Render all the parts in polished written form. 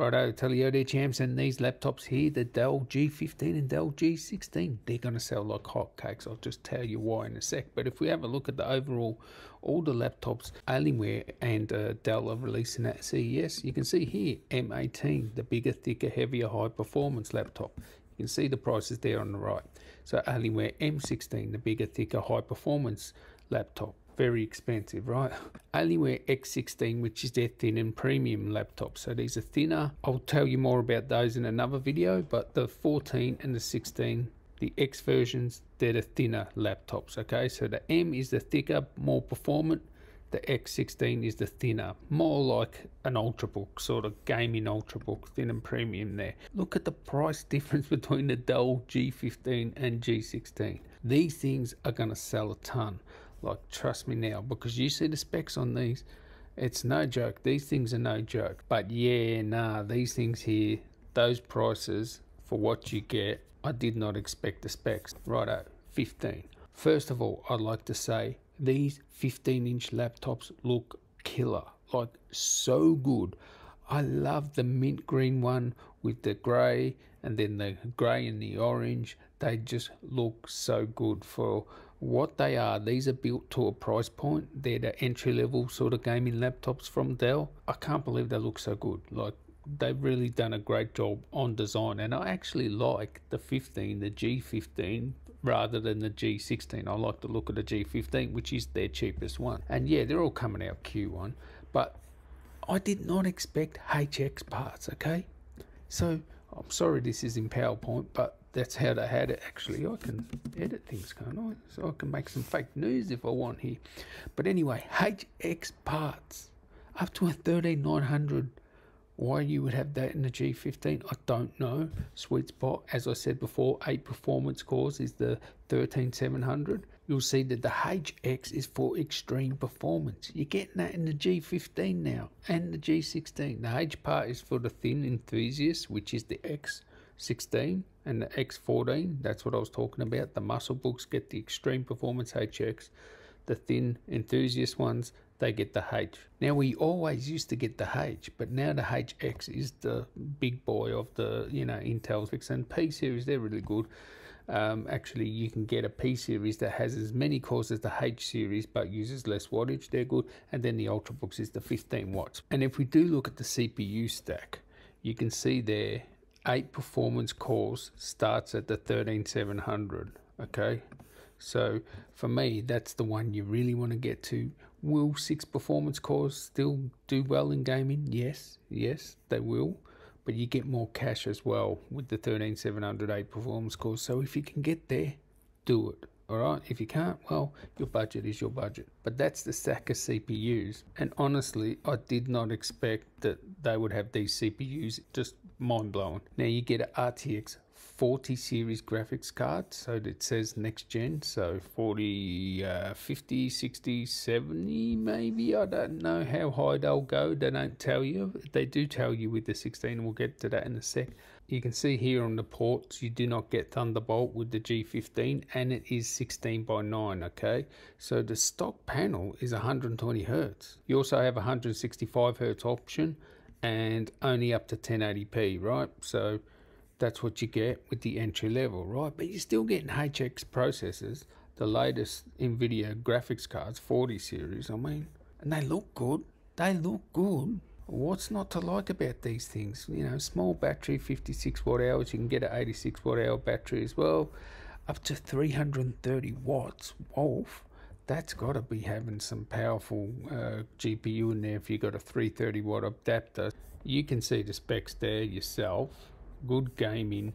Righto, tell you there, champs, and these laptops here, the Dell G15 and Dell G16, they're going to sell like hotcakes. I'll just tell you why in a sec. But if we have a look at the overall, all the laptops Alienware and Dell are releasing at CES, you can see here M18, the bigger, thicker, heavier, high performance laptop. You can see the prices there on the right. So Alienware M16, the bigger, thicker, high performance laptop. Very expensive, right? Alienware X16, which is their thin and premium laptop. So these are thinner. I'll tell you more about those in another video, but the 14 and the 16, the X versions, they're the thinner laptops, okay? So the M is the thicker, more performant. The X16 is the thinner, more like an Ultrabook, sort of gaming Ultrabook, thin and premium there. Look at the price difference between the Dell G15 and G16. These things are going to sell a ton. Like, trust me now, because you see the specs on these, it's no joke. These things are no joke. But yeah, nah, these things here, those prices for what you get, I did not expect the specs. Righto, 15. First of all, I'd like to say these 15-inch laptops look killer, like so good. I love the mint green one with the grey, and then the grey and the orange. They just look so good for what they are. These are built to a price point. They're the entry-level sort of gaming laptops from Dell. I can't believe they look so good. Like, they've really done a great job on design, and I actually like the G15 rather than the G16. I like the look of the G15, which is their cheapest one. And yeah, they're all coming out Q1, but I did not expect HX parts, okay? So I'm sorry this is in PowerPoint, but that's how they had it. Actually, I can edit things, can't I? So I can make some fake news if I want here. But anyway, HX parts up to a 13900. Why you would have that in the G15, I don't know. Sweet spot, as I said before, 8 performance cores is the 13700. You'll see that the HX is for extreme performance. You're getting that in the G15 now and the G16. The H part is for the thin enthusiast, which is the X16 and the X14. That's what I was talking about. The muscle books get the extreme performance HX. The thin enthusiast ones, they get the H. Now, we always used to get the H, but now the HX is the big boy of the, Intel's and P series. They're really good. Actually, you can get a P series that has as many cores as the H series but uses less wattage. They're good. And then the Ultrabooks is the 15 watts. And if we do look at the CPU stack, you can see there 8 performance cores starts at the 13700. Okay, so for me, that's the one you really want to get to. Will 6 performance cores still do well in gaming? Yes, they will. But you get more cash as well with the 13708 performance cores. So if you can get there, do it. Alright, if you can't, well, your budget is your budget. But that's the stack of CPUs. And honestly, I did not expect that they would have these CPUs. Just mind blowing. Now you get an RTX 40 series graphics card, so it says next gen, so 40, 50, 60, 70 maybe. I don't know how high they'll go. They don't tell you. They do tell you with the 16, and we'll get to that in a sec. You can see here on the ports, you do not get Thunderbolt with the G15, and it is 16:9, okay? So the stock panel is 120 Hertz. You also have a 165 Hertz option, and only up to 1080p, right? So that's what you get with the entry level, right? But you're still getting HX processors, the latest NVIDIA graphics cards, 40 series, I mean, and they look good. They look good. What's not to like about these things? Small battery, 56 watt hours. You can get an 86 watt hour battery as well, up to 330 watts. Wolf, that's got to be having some powerful GPU in there if you got a 330 watt adapter. You can see the specs there yourself. Good gaming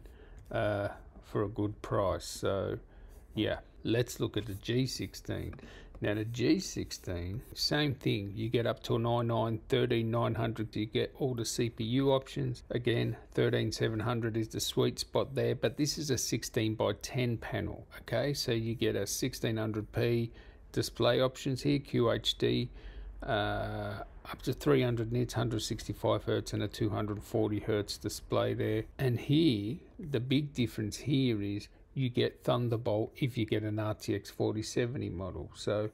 for a good price. So yeah, let's look at the G16. Now the G16, same thing. You get up to a 13900. You get all the CPU options. Again, 13700 is the sweet spot there, but this is a 16:10 panel. Okay, so you get a 1600p display options here, QHD, up to 300 nits, 165 hertz, and a 240 hertz display there. And here, the big difference here is you get Thunderbolt if you get an RTX 4070 model. So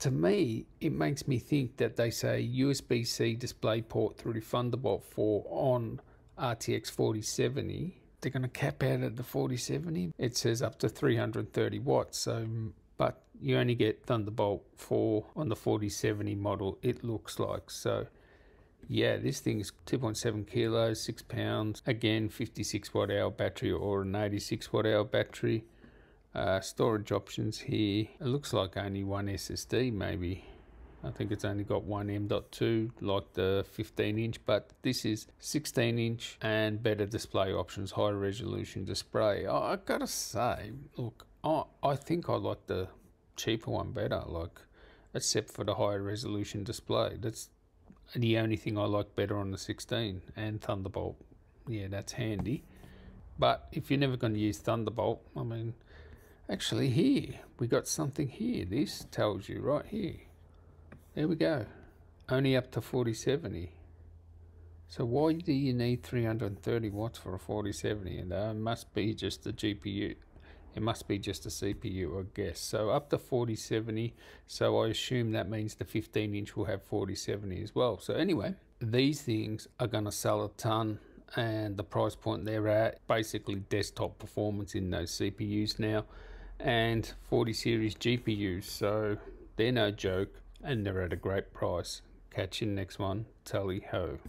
to me, it makes me think that they say USB-C display port through Thunderbolt 4 on RTX 4070. They're going to cap out at the 4070. It says up to 330 watts. So, but you only get Thunderbolt 4 on the 4070 model, it looks like. So yeah, this thing is 2.7 kilos, 6 pounds. Again, 56 watt hour battery or an 86 watt hour battery. Storage options here. It looks like only one SSD maybe. I think it's only got one M.2 like the 15-inch, but this is 16-inch and better display options, high resolution display. I gotta say, look, I think I like the cheaper one better, like, except for the higher resolution display. That's the only thing I like better on the 16 and Thunderbolt. Yeah, that's handy. But if you're never going to use Thunderbolt, I mean, actually here, we got something here. This tells you right here. There we go. Only up to 4070. So why do you need 330 watts for a 4070? And it must be just the GPU. It must be just a CPU, I guess. So up to 4070. So I assume that means the 15-inch will have 4070 as well. So anyway, these things are going to sell a ton. And the price point they're at, basically desktop performance in those CPUs now. And 40 series GPUs. So they're no joke. And they're at a great price. Catch you in the next one. Tally ho.